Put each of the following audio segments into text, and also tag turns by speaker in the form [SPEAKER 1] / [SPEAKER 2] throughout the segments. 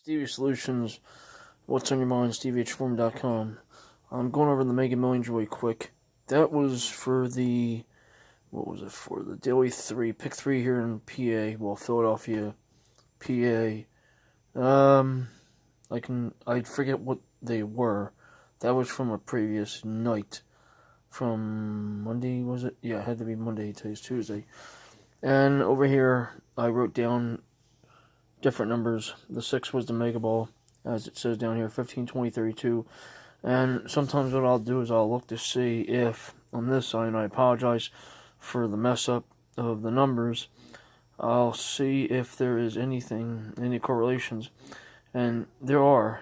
[SPEAKER 1] Stevie Solutions, what's on your mind, StevieHForm.com. I'm going over the Mega Millions really quick. That was for the, what was it for? The Daily 3, Pick 3 here in PA, well, Philadelphia, PA. I forget what they were. That was from a previous night. From Monday, was it? Yeah, it had to be Monday, today's Tuesday. And over here, I wrote down different numbers. The 6 was the Mega Ball, as it says down here, 15, 20, 32. And sometimes what I'll do is I'll look to see if, on this side, and I apologize for the mess up of the numbers, I'll see if there is anything, any correlations. And there are.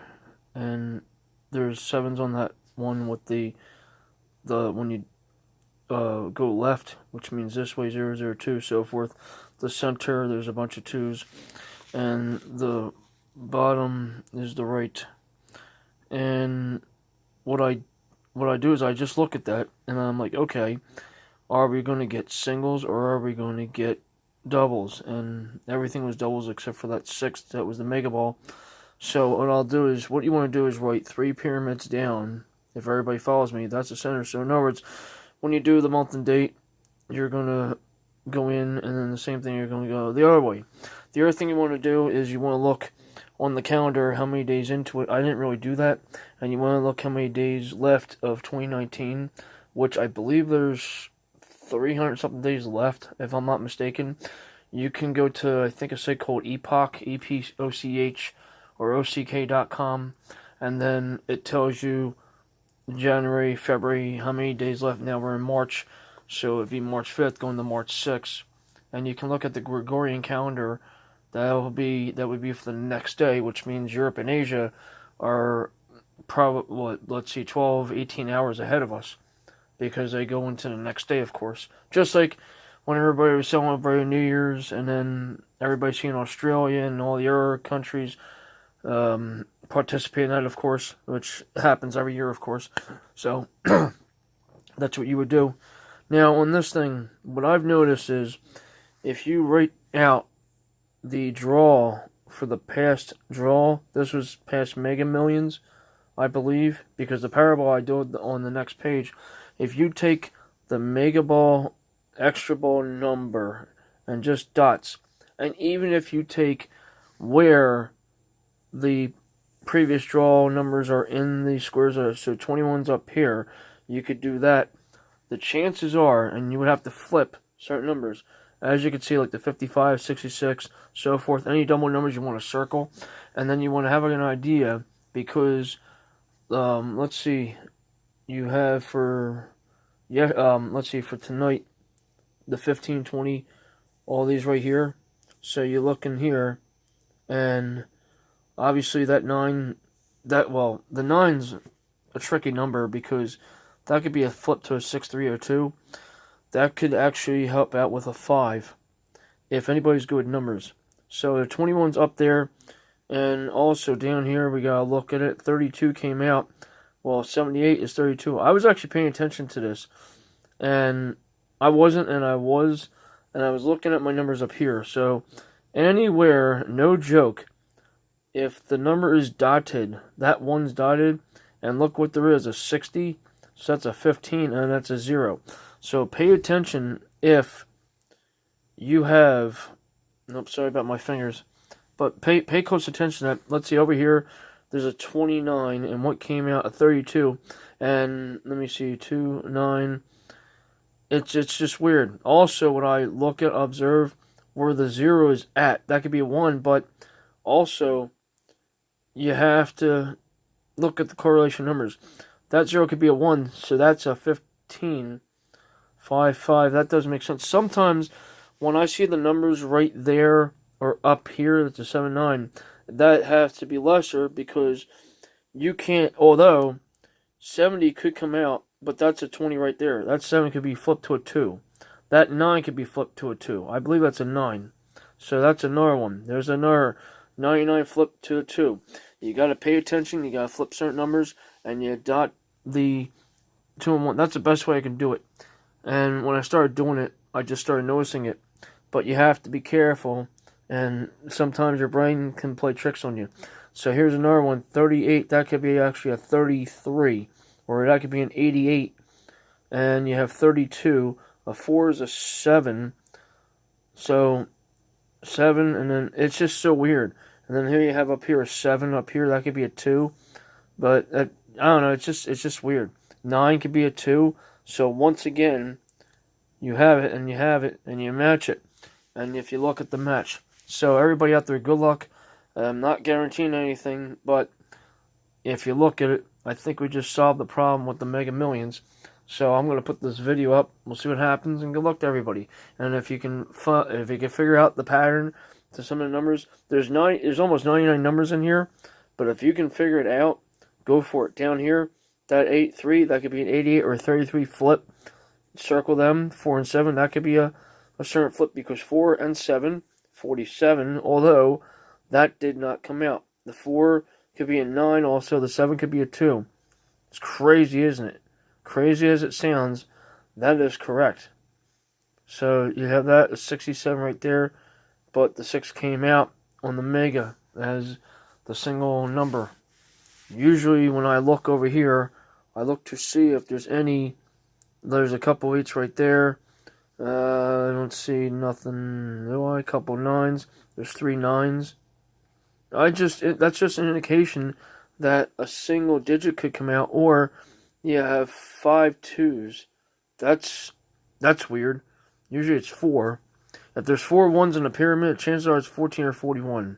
[SPEAKER 1] And there's 7s on that one with the when you go left, which means this way, 0, 0, 2, so forth. The center, there's a bunch of 2s. And the bottom is the right. And what I do is I just look at that, and I'm like, okay, are we going to get singles or are we going to get doubles? And everything was doubles except for that 6 that was the Mega Ball. So what I'll do is, what you want to do is write 3 pyramids down. If everybody follows me, that's the center. So in other words, when you do the month and date, you're going to go in, and then the same thing, you're going to go the other way. The other thing you want to do is you want to look on the calendar how many days into it. I didn't really do that. And you want to look how many days left of 2019, which I believe there's 300-something days left, if I'm not mistaken. You can go to, I think, a site called Epoch, E-P-O-C-H, or OCK.com, and then it tells you January, February, how many days left. Now we're in March, so it'd be March 5th going to March 6th. And you can look at the Gregorian calendar. That would be for the next day, which means Europe and Asia are probably, let's see, 12, 18 hours ahead of us, because they go into the next day, of course. Just like when everybody was celebrating New Year's, and then everybody seeing Australia and all the other countries participate in that, of course, which happens every year, of course. So that's what you would do. Now, on this thing, what I've noticed is if you write out the draw for the past draw, this was past Mega Millions, I believe, because the Powerball I do on the next page. If you take the Mega Ball, Extra Ball number, and just dots, and even if you take where the previous draw numbers are in the squares, so 21's up here, you could do that. The chances are, and you would have to flip certain numbers, as you can see, like the 55, 66, so forth, any double numbers you want to circle, and then you want to have an idea, because, let's see, you have for, let's see, for tonight, the 15, 20, all these right here, so you look in here, and obviously that 9, the 9's a tricky number, because that could be a flip to a 6, 3, or 2. That could actually help out with a 5, if anybody's good with numbers. So the 21's up there, and also down here we gotta look at it. 32 came out. Well, 78 is 32. I was actually paying attention to this, and I wasn't, and I was looking at my numbers up here. So anywhere, no joke, if the number is dotted, that one's dotted, and look what there is, a 60, so that's a 15, and that's a 0. So pay attention if you have, nope, sorry about my fingers, but pay close attention that, let's see, over here, there's a 29, and what came out, a 32, and let me see, 2, 9, it's just weird. Also, what I look at, observe, where the 0 is at, that could be a 1, but also, you have to look at the correlation numbers. That 0 could be a 1, so that's a 15, 5, 5, that doesn't make sense. Sometimes, when I see the numbers right there, or up here, it's a 7, 9, that has to be lesser, because you can't, although 70 could come out, but that's a 20 right there. That 7 could be flipped to a 2. That 9 could be flipped to a 2. I believe that's a 9. So that's another one. There's another 99 flipped to a 2. You got to pay attention. You got to flip certain numbers, and you dot the 2 and 1. That's the best way I can do it. And when I started doing it, I just started noticing it. But you have to be careful And sometimes your brain can play tricks on you. So here's another one, 38. That could be actually a 33. Or that could be an 88. And you have 32. A 4 is a 7. So 7, and then it's just so weird. And then here you have up here a 7. Up here, that could be a 2. But I don't know, it's just weird. 9 could be a 2. So once again, you have it, and you have it, and you match it. And if you look at the match. So everybody out there, good luck. I'm not guaranteeing anything, but if you look at it, I think we just solved the problem with the Mega Millions. So I'm going to put this video up. We'll see what happens, and good luck to everybody. And if you can figure out the pattern to some of the numbers, there's almost 99 numbers in here, but if you can figure it out, go for it. Down here, that 83, that could be an 88 or a 33 flip. Circle them, 4 and 7, that could be a certain flip, because 4 and 7, 47, although that did not come out. The 4 could be a 9 also, the 7 could be a 2. It's crazy, isn't it? Crazy as it sounds, that is correct. So you have that, a 67 right there, but the 6 came out on the Mega as the single number. Usually when I look over here, I look to see if there's a couple 8s right there. I don't see nothing. A couple 9s. There's 3 9s. That's just an indication that a single digit could come out, or you have 5 2s. That's weird. Usually it's 4. If there's 4 1s in a pyramid, chances are it's 14 or 41.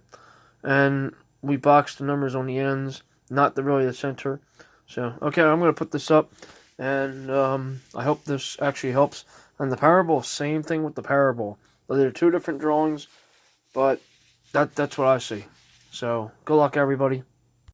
[SPEAKER 1] And we box the numbers on the ends, not really the center. So, okay, I'm going to put this up, and I hope this actually helps. And the Powerball, same thing with the Powerball. They're 2 different drawings, but that's what I see. So, good luck, everybody.